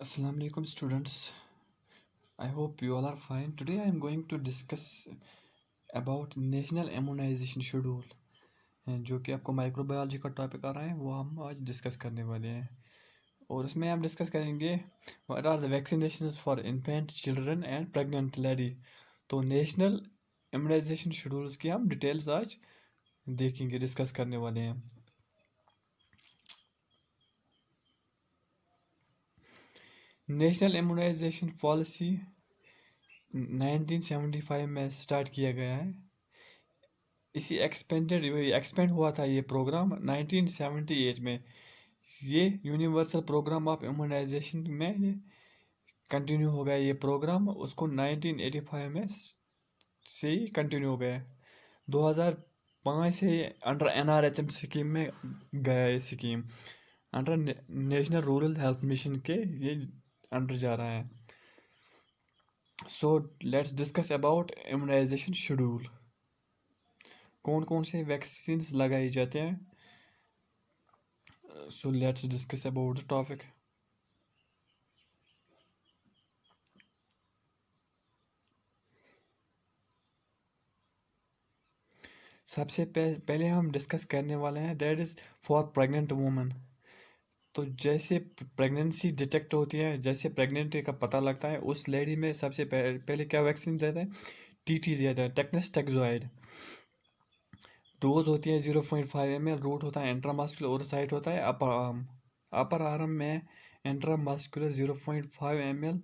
Assalamu alaikum students. I hope you all are fine. Today I am going to discuss about National Immunization Schedule जो कि आपको microbiology का topic आ रहा है वो हम आज डिस्कस करने वाले हैं और उसमें हम डिस्कस करेंगे what are the vaccinations for infant children and pregnant lady. तो नेशनल इम्यूनाइजेशन शेड्यूल्स की हम डिटेल्स आज देखेंगे, डिस्कस करने वाले हैं। नेशनल इम्यूनाइजेशन पॉलिसी 1975 में स्टार्ट किया गया है। इसी एक्सपेंड हुआ था ये प्रोग्राम 1978 में। ये यूनिवर्सल प्रोग्राम ऑफ इम्यूनाइजेशन में ये कंटिन्यू हो गया। ये प्रोग्राम उसको 1985 में से ही कंटिन्यू हो गया। 2005 से अंडर NRHM स्कीम में गया। ये scheme under national rural health mission के ये अंडर जा रहा है। So let's discuss about immunization schedule. कौन कौन से वैक्सीन लगाए जाते हैं। So let's discuss about the topic. सबसे पहले हम डिस्कस करने वाले हैं that is for pregnant women. तो जैसे प्रेगनेंसी डिटेक्ट होती है, जैसे प्रेगनेंसी का पता लगता है, उस लेडी में सबसे पहले क्या वैक्सीन देता है? TT दिया जाता है, टेटनस टैक्सोइड। डोज होती है 0.5 ml। रूट होता है इंट्रामस्कुलर और साइट होता है अपर आर्म। अपर आर्म में intramuscular 0.5 ml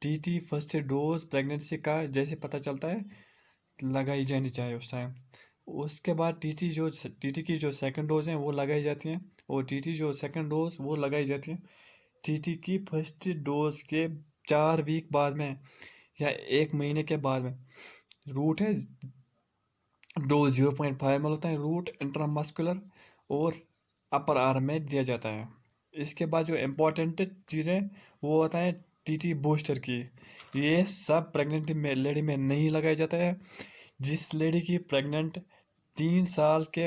TT first dose pregnancy का जैसे पता चलता है लगाई जानी चाहिए उस टाइम। उसके बाद TT की जो सेकंड डोज हैं वो लगाई जाती हैं, और TT जो सेकंड डोज वो लगाई जाती हैं TT की फर्स्ट डोज के 4 वीक बाद में या 1 महीने के बाद में। रूट है डोज 0.5 ml होता है रूट इंट्रामस्कुलर और अपर आर्म में दिया जाता है। इसके बाद जो इम्पोर्टेंट चीज़ें वो होता है TT बूस्टर की। ये सब प्रेग्नेंट लेडी में नहीं लगाया जाता है। जिस लेडी की प्रेग्नेंट 3 साल के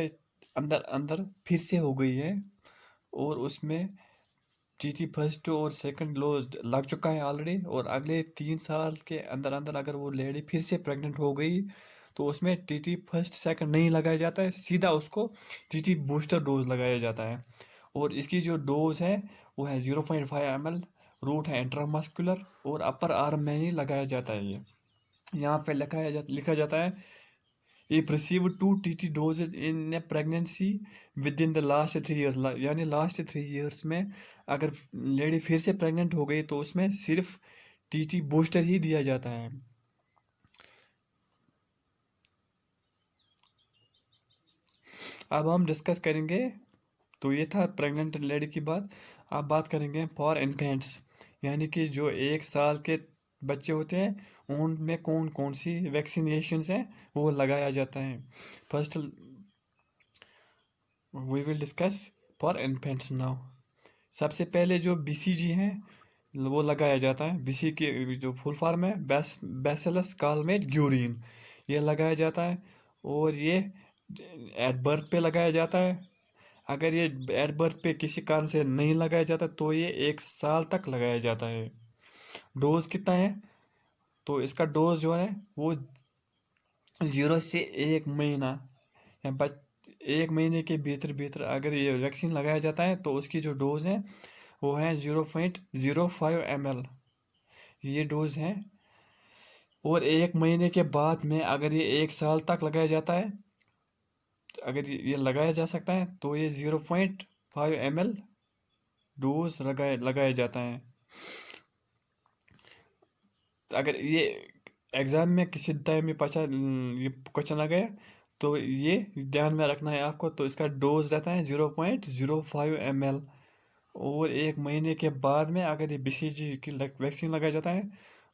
अंदर अंदर फिर से हो गई है और उसमें TT फर्स्ट और सेकंड डोज लग चुका है ऑलरेडी, और अगले 3 साल के अंदर अंदर अगर वो लेडी फिर से प्रेग्नेंट हो गई तो उसमें TT फर्स्ट सेकंड नहीं लगाया जाता है, सीधा उसको TT बूस्टर डोज लगाया जाता है। और इसकी जो डोज है वो है 0.5 ml। रूट है इंट्रामस्कुलर और अपर आर्म में ही लगाया जाता है। ये यहाँ पे लिखा जाता है If received 2 TT doses in a pregnancy within the last 3 years, यानी लास्ट 3 years में अगर लेडी फिर से प्रेग्नेंट हो गई तो उसमें सिर्फ TT बूस्टर ही दिया जाता है। अब हम डिस्कस करेंगे, तो ये था प्रेग्नेंट लेडी की बात। अब बात करेंगे फॉर इन्फेंट्स, यानी कि जो 1 साल के बच्चे होते हैं उनमें कौन कौन सी वैक्सीनेशन हैं वो लगाया जाता है। First we will discuss for infants now. सबसे पहले जो BCG हैं वो लगाया जाता है। BCG की जो फुल फॉर्म है बैसिलस कालमेट ग्यूरिन, ये लगाया जाता है। और ये एट बर्थ पे लगाया जाता है। अगर ये एट बर्थ पे किसी कारण से नहीं लगाया जाता तो ये 1 साल तक लगाया जाता है। डोज कितना है? तो इसका डोज जो है वो 0 से 1 महीना या 1 महीने के भीतर भीतर अगर ये वैक्सीन लगाया जाता है तो उसकी जो डोज है वो है 0.05 ml, ये डोज है। और 1 महीने के बाद में अगर ये 1 साल तक लगाया जाता है, अगर ये लगाया जा सकता है तो ये 0.5 ml डोज लगाया जाता है। तो अगर ये एग्ज़ाम में किसी टाइम में ये क्वेश्चन आ गया तो ये ध्यान में रखना है आपको। तो इसका डोज रहता है 0.05 ml। और 1 महीने के बाद में अगर ये BCG की वैक्सीन लगाया जाता है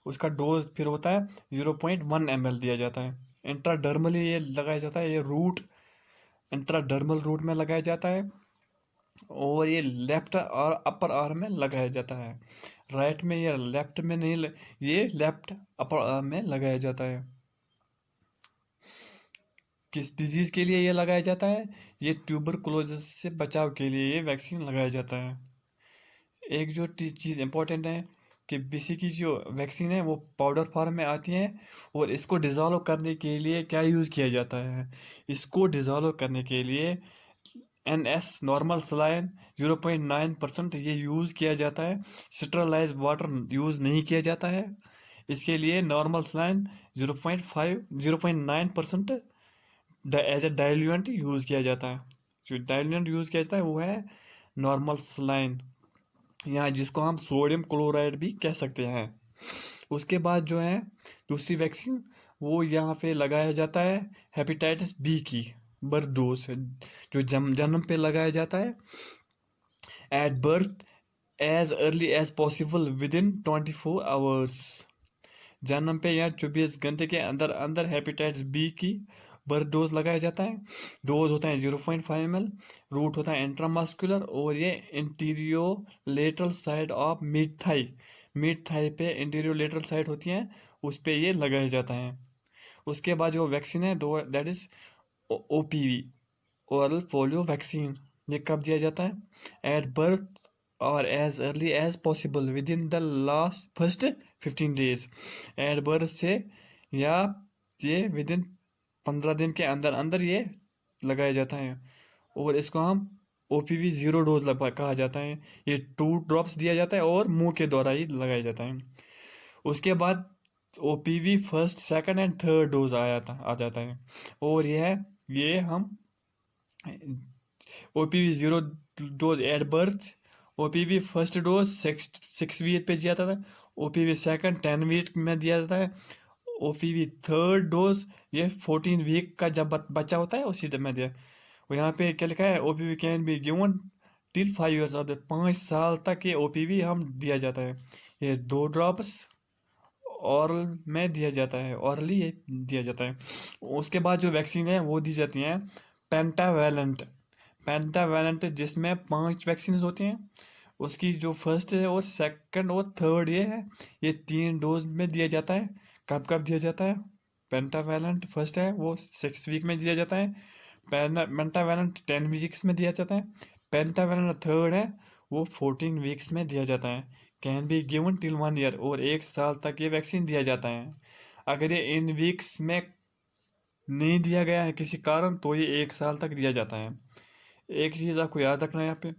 उसका डोज फिर होता है 0.1 ml दिया जाता है। इंट्राडर्मली ये लगाया जाता है, ये रूट इंट्राडर्मल रूट में लगाया जाता है। और ये लेफ्ट और अपर आर्म में लगाया जाता है। राइट में या लेफ्ट में नहीं, ये लेफ्ट अपर आर्म में लगाया जाता है। किस डिजीज़ के लिए ये लगाया जाता है? ये ट्यूबरकुलोसिस से बचाव के लिए ये वैक्सीन लगाया जाता है। एक जो चीज़ इम्पोर्टेंट है कि बीसी की जो वैक्सीन है वो पाउडर फॉर्म में आती है, और इसको डिज़ोल्व करने के लिए क्या यूज़ किया जाता है? इसको डिज़ोल्व करने के लिए NS नॉर्मल सलाइन 0.9% ये यूज़ किया जाता है। स्टरलाइज वाटर यूज़ नहीं किया जाता है। इसके लिए normal saline 0.9% as a diluent use किया जाता है। जो डाइल्यूएंट यूज़ किया जाता है वो है नॉर्मल सलाइन, या जिसको हम सोडियम क्लोराइड भी कह सकते हैं। उसके बाद जो है दूसरी वैक्सीन, वो यहाँ पे लगाया जाता है हेपेटाइटिस बी की बर्थ डोज, जो जन्म पे लगाया जाता है at birth as early as possible within 24 hours. जन्म पे या 24 घंटे के अंदर अंदर हेपेटाइटिस बी की बर्थ डोज लगाया जाता है। डोज होता है 0.5 ml, रूट होता है इंट्रामस्कुलर, और ये interior lateral side of mid thigh पे इंटीरियर लेटरल साइड होती है, उस पे ये लगाया जाता है। उसके बाद जो वैक्सीन है दो, that is OPV, oral polio vaccine. ये कब दिया जाता है? एट बर्थ और as early as possible within the last first 15 days। At birth से या ये विद इन 15 दिन के अंदर अंदर ये लगाया जाता है, और इसको हम OPV 0 डोज कहा जाता है। ये 2 ड्रॉप्स दिया जाता है और मुंह के द्वारा ही लगाया जाता है। उसके बाद OPV first second and third dose आ जाता है, और ये हम OPV 0 dose at birth, OPV first dose 6 week पे दिया जाता है, OPV सेकंड 10 वीक में दिया जाता है, OPV थर्ड डोज ये 14 वीक का जब बच्चा होता है उसी में दिया। और यहाँ पे क्या लिखा है? OPV can be given till 5 years of 5 साल तक ये OPV हम दिया जाता है। ये 2 ड्रॉप्स ऑरल में दिया जाता है, ऑरली ये दिया जाता है। उसके बाद जो वैक्सीन है वो दी जाती हैं पेंटावैलेंट, जिसमें 5 वैक्सीन होती हैं। उसकी जो फर्स्ट है और सेकंड और थर्ड ये है, ये 3 डोज में दिया जाता है। कब कब दिया जाता है? पेंटावैलेंट फर्स्ट है वो 6 वीक में दिया जाता है, पेंटावैलेंट 10 वीक्स में दिया जाता है, पेंटावैलेंट थर्ड है वो 14 वीक्स में दिया जाता है। Can be given till 1 year, और 1 साल तक ये वैक्सीन दिया जाता है। अगर ये इन वीक्स में नहीं दिया गया है किसी कारण, तो ये 1 साल तक दिया जाता है। एक चीज़ आपको याद रखना है यहाँ पे,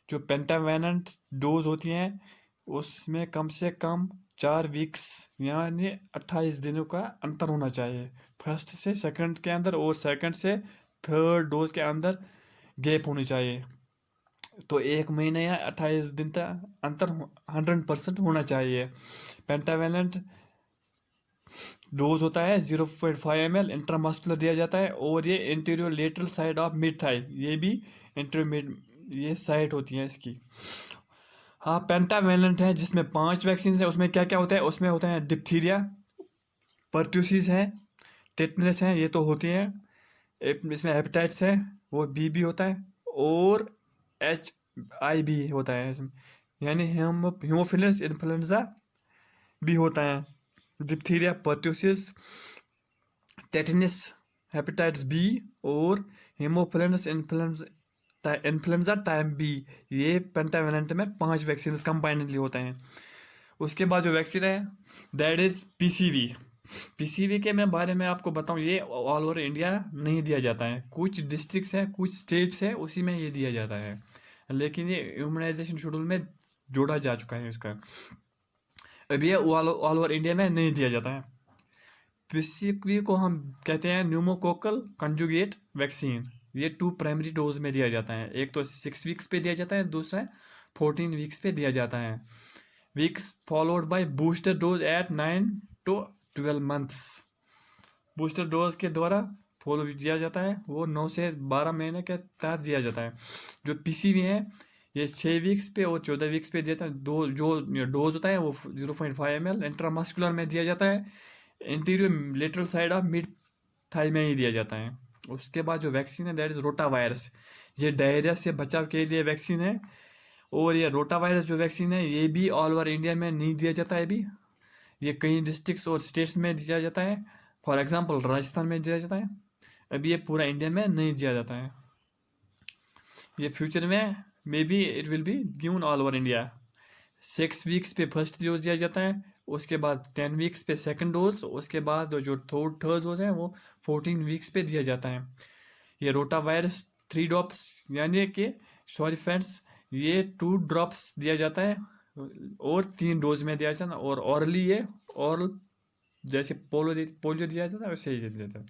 जो पेंटावेलेंट डोज होती हैं उसमें कम से कम 4 वीक्स यानी 28 दिनों का अंतर होना चाहिए, फर्स्ट से सेकंड के अंदर और सेकंड से थर्ड डोज के अंदर गैप होनी चाहिए। तो 1 महीने या 28 दिन तक अंतर 100% होना चाहिए। पेंटावेलेंट डोज होता है 0.5 ml इंट्रामस्कुलर दिया जाता है, और ये interior lateral side of mid thigh, ये भी इंटरमीड ये साइड होती है इसकी। हाँ, पेंटावेलेंट है जिसमें 5 वैक्सीन है। उसमें क्या क्या होता है? उसमें होता है डिप्थीरिया, परट्यूसिस है, टेटनस है, ये तो होती है। इसमें हेपेटाइटिस है, वो बी होता है, और HIV होता है इसमें, यानी हीमोफिलस इन्फ्लुएंजा भी होता है। Diphtheria, pertussis, tetanus, hepatitis B, और हीमोफिलस इन्फ्लुएंजा टाइप बी, ये पेंटावेलेंट में 5 वैक्सीन कंबाइनली होते हैं। उसके बाद जो वैक्सीन है दैट इज PCV के मैं बारे में आपको बताऊं, ये ऑल ओवर इंडिया नहीं दिया जाता है। कुछ डिस्ट्रिक्ट्स हैं, कुछ स्टेट्स है, उसी में ये दिया जाता है, लेकिन ये इम्यूनाइजेशन शेड्यूल में जोड़ा जा चुका है इसका। अभी ये ऑल ओवर इंडिया में नहीं दिया जाता है। PCV को हम कहते हैं न्यूमोकोकल कंजुगेट वैक्सीन। ये 2 प्राइमरी डोज में दिया जाता है, एक तो 6 वीक्स पे दिया जाता है, दूसरा 14 वीक्स पे दिया जाता है। Weeks followed by booster dose at 9 to 12 months। Booster dose के द्वारा फॉलो दिया जाता है, वो 9 से 12 महीने के तहत दिया जाता है। जो PCV है ये 6 वीक्स पे और 14 वीक्स पे दिया जाता है। जो डोज होता है वो 0.5 ml इंट्रामस्कुलर में दिया जाता है, interior lateral side of mid thigh में ही दिया जाता है। उसके बाद जो वैक्सीन है दैट इज रोटा वायरस, ये डायरिया से बचाव के लिए वैक्सीन है। और ये रोटा वायरस जो वैक्सीन है ये भी ऑल ओवर इंडिया में नहीं दिया जाता है अभी, ये कई डिस्ट्रिक्ट्स और स्टेट्स में दिया जाता है। फॉर एग्जांपल राजस्थान में दिया जाता है, अभी ये पूरा इंडिया में नहीं दिया जाता है। ये फ्यूचर में may be it will be given all over India. 6 weeks पे फर्स्ट डोज दिया जाता है, उसके बाद 10 वीक्स पे सेकंड डोज, उसके बाद जो थर्ड डोज है वो 14 वीक्स पे दिया जाता है। ये रोटा वायरस 3 ड्रॉप्स, यानी कि सॉरी फ्रेंड्स, ये 2 ड्रॉप्स दिया जाता है और 3 डोज में दिया जाता है, और ऑरली ये ऑरल जैसे पोलियो दिया जाता है वैसे ही दिया जाता है।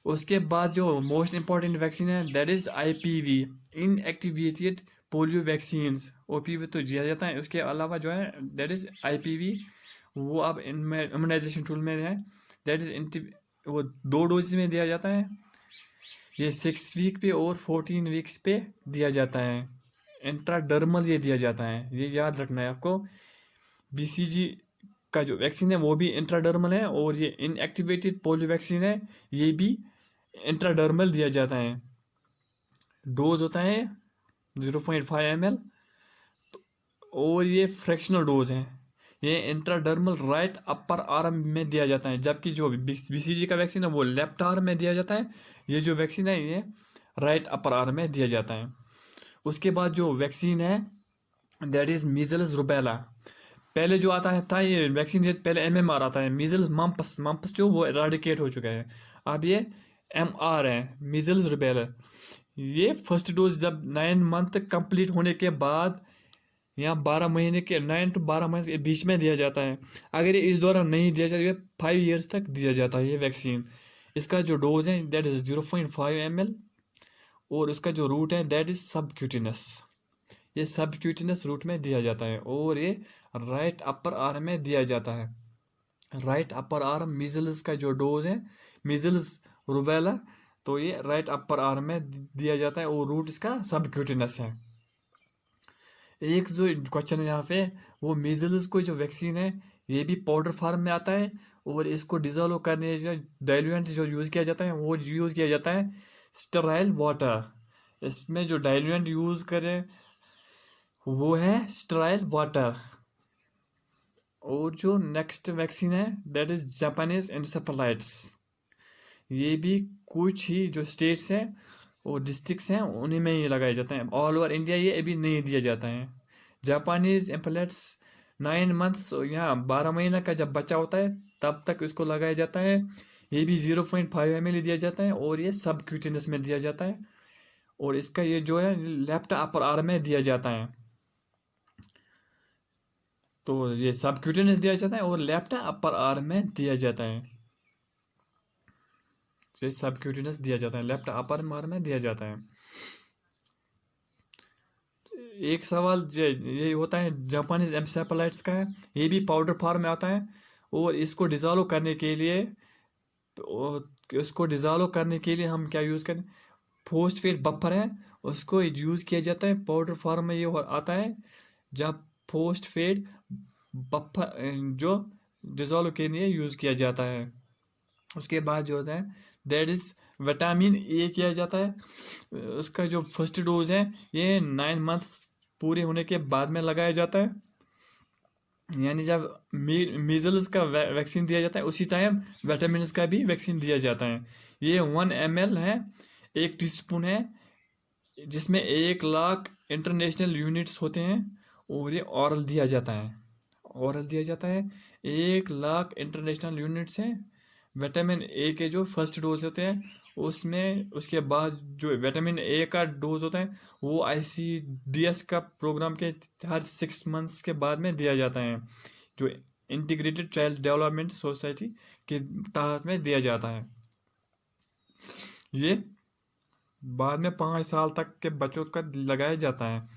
उसके बाद जो मोस्ट इंपॉर्टेंट वैक्सीन है that is IPV, inactivated polio vaccines. OPV तो दिया जाता है, उसके अलावा जो है दैट इज़ IPV, वो अब इनमें इम्यूनाइजेशन टूल में है, दैट इज़ वो 2 डोज में दिया जाता है। ये 6 वीक पे और 14 वीक्स पे दिया जाता है। इंट्राडर्मल ये दिया जाता है, ये याद रखना है आपको। BCG का जो वैक्सीन है वो भी इंट्राडर्मल है, और ये इनएक्टिवेटेड पोलियो वैक्सीन है, ये भी इंट्राडर्मल दिया जाता है। डोज होता है 0.5 ml, और ये फ्रैक्शनल डोज है। ये इंट्राडर्मल राइट अपर आर्म में दिया जाता है, जबकि जो BCG का वैक्सीन है वो लेफ्ट आर्म में दिया जाता है। ये जो वैक्सीन है ये राइट अपर आर्म में दिया जाता है। उसके बाद जो वैक्सीन है दैट इज़ मीजल्स रूबेला। पहले जो आता है था ये वैक्सीन, पहले MMR आता है, मीजल्स मम्पस जो वो एराडिकेट हो चुका है, अब ये MR है, मीजल्स रूबेला। ये फर्स्ट डोज जब 9 मंथ कंप्लीट होने के बाद, या 12 महीने के 9 to 12 महीने के बीच में दिया जाता है। अगर ये इस दौरान नहीं दिया जाता, ये 5 ईयर्स तक दिया जाता है ये वैक्सीन। इसका जो डोज है दैट इज़ 0.5 ml, और उसका जो रूट है दैट इज़ सबक्यूटिनस। ये सबक्यूटिनस रूट में दिया जाता है, और ये राइट अपर आर्म में दिया जाता है। राइट अपर आर्म मीजल्स का जो डोज है, मीजल्स रूबेला, तो ये राइट अपर आर्म में दिया जाता है, और रूट इसका सबक्यूटिनस है। एक जो क्वेश्चन है यहाँ पे, वो मीजल्स को जो वैक्सीन है ये भी पाउडर फार्म में आता है, और इसको डिजोल्व करने जो डाइल्यूएंट जो यूज़ किया जाता है वो यूज़ किया जाता है स्टेराइल वाटर। इसमें जो डाइल्यूएंट यूज़ करें वो है स्टेराइल वाटर। और जो नेक्स्ट वैक्सीन है दैट इज़ जापानीज एनसेफेलाइटिस। ये भी कुछ ही जो स्टेट्स हैं और डिस्ट्रिक्ट्स हैं उन्हीं में ये लगाए जाते हैं, ऑल ओवर इंडिया ये अभी नहीं दिया जाता है। जापानीज एम्पलेट्स 9 मंथ्स या 12 महीने का जब बच्चा होता है तब तक इसको लगाया जाता है। ये भी 0.5 ml दिया जाता है, और ये सबक्यूटेनियस में दिया जाता है, और इसका ये जो है लेफ्ट अपर आर्म में दिया जाता है। तो ये सबक्यूटेनियस दिया जाता है और लेफ्ट अपर आर्म में दिया जाता है। ये सबक्यूटेनियस दिया जाता है, लेफ्ट अपर आर्म में दिया जाता है। एक सवाल ये होता है जापानीज एन्सेफेलाइटिस का है, ये भी पाउडर फॉर्म में आता है, और इसको डिज़ोल्व करने के लिए, हम क्या यूज़ करें, फोस्फेट बफर है उसको यूज़ किया जाता है। पाउडर फॉर्म में ये आता है जब फोस्फेट बफर जो डिज़ोल्व के लिए यूज़ किया जाता है। उसके बाद जो होता है दैट इज़ विटामिन ए किया जाता है। उसका जो फर्स्ट डोज है ये 9 मंथ्स पूरे होने के बाद में लगाया जाता है, यानी जब मीजल्स का वैक्सीन दिया जाता है उसी टाइम विटामिन का भी वैक्सीन दिया जाता है। ये 1 ml है, 1 टीस्पून है, जिसमें 1 लाख इंटरनेशनल यूनिट्स होते हैं, और ये ऑरल दिया जाता है। 1 लाख इंटरनेशनल यूनिट्स हैं। विटामिन ए के जो फर्स्ट डोज होते हैं उसमें, उसके बाद जो विटामिन ए का डोज होता है वो ICDS का प्रोग्राम के हर 6 मंथ्स के बाद में दिया जाता है, जो इंटीग्रेटेड चाइल्ड डेवलपमेंट सोसाइटी के तहत में दिया जाता है। ये बाद में 5 साल तक के बच्चों का लगाया जाता है।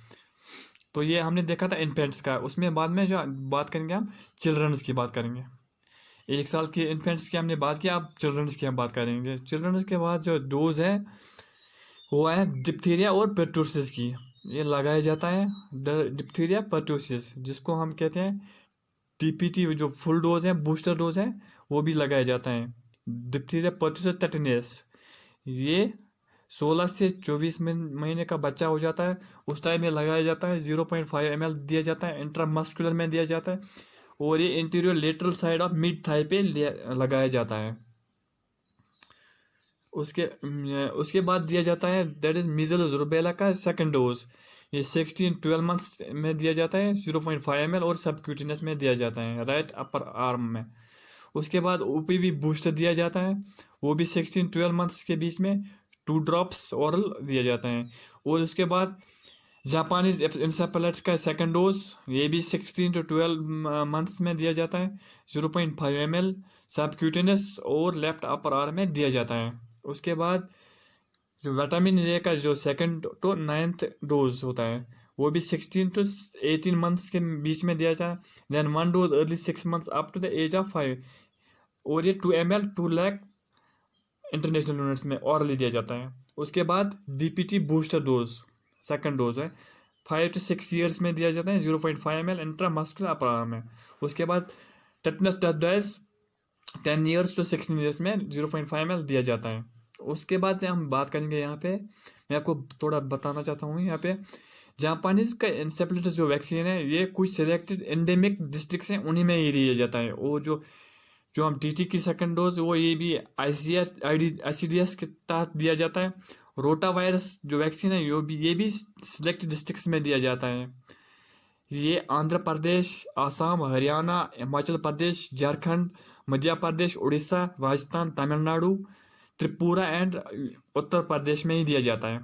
तो ये हमने देखा था इन्फेंट्स का, उसमें बाद में जो बात करेंगे हम चिल्ड्रंस की बात करेंगे। 1 साल के इन्फेंट्स की हमने बात की, अब चिल्ड्रंस की हम बात करेंगे। चिल्ड्रंस के बाद जो डोज है वो है डिप्थीरिया और परटूसिस की, ये लगाया जाता है। डिप्थीरिया परटूसिस जिसको हम कहते हैं TPT, जो फुल डोज है, बूस्टर डोज है, वो भी लगाया जाता है। डिप्थीरिया परटूसिस टेटनस, ये 16 से 24 महीने का बच्चा हो जाता है उस टाइम में लगाया जाता है। 0.5 ml दिया जाता है, इंट्रामस्कुलर में दिया जाता है, और ये interior lateral side of mid thigh पे लगाया जाता है। उसके बाद दिया जाता है दैट इज मीजल्स रूबेला का सेकंड डोज। ये 16-12 मंथ्स में दिया जाता है 0.5 ml, और सबक्यूटेनियस में दिया जाता है राइट अपर आर्म में। उसके बाद ओपीवी बूस्टर दिया जाता है, वो भी 16-12 मंथ्स के बीच में 2 ड्रॉप्स ओरल दिया जाता है। और उसके बाद जापानीज इंसेफेलाइटिस का सेकंड डोज, ये भी 16-12 मंथ्स में दिया जाता है 0.5 ml सबक्यूटेनियस और लेफ्ट अपर आर्म में दिया जाता है। उसके बाद जो विटामिन ए का जो सेकंड तो 9th डोज होता है, वो भी 16-18 मंथ्स के बीच में दिया जाता है। Then 1 dose early 6 months up to the age of 5, और ये 2 ml 2 लाख इंटरनेशनल यूनिट्स में ऑरली दिया जाता है। उसके बाद DPT booster dose second dose है 5 to 6 years में दिया जाता है 0.5 ml इंट्रामस्कुलर अपर आर्म में। उसके बाद tetanus dose 10 years to 16 years में 0.5 ml दिया जाता है। उसके बाद से हम बात करेंगे यहाँ पे, मैं आपको थोड़ा बताना चाहता हूँ यहाँ पे जापानीज का इंसेफेलाइटिस जो वैक्सीन है, ये कुछ सिलेक्टेड एंडेमिक डिस्ट्रिक्ट्स हैं उन्हीं में ही दिया जाता है। वो जो जो हम टीटी की सेकंड डोज, वो ये भी ICDS के तहत दिया जाता है। रोटा वायरस जो वैक्सीन है ये भी सिलेक्टेड डिस्ट्रिक्ट्स में दिया जाता है। ये आंध्र प्रदेश, आसाम, हरियाणा, हिमाचल प्रदेश, झारखंड, मध्य प्रदेश, उड़ीसा, राजस्थान, तमिलनाडु, त्रिपुरा एंड उत्तर प्रदेश में ही दिया जाता है।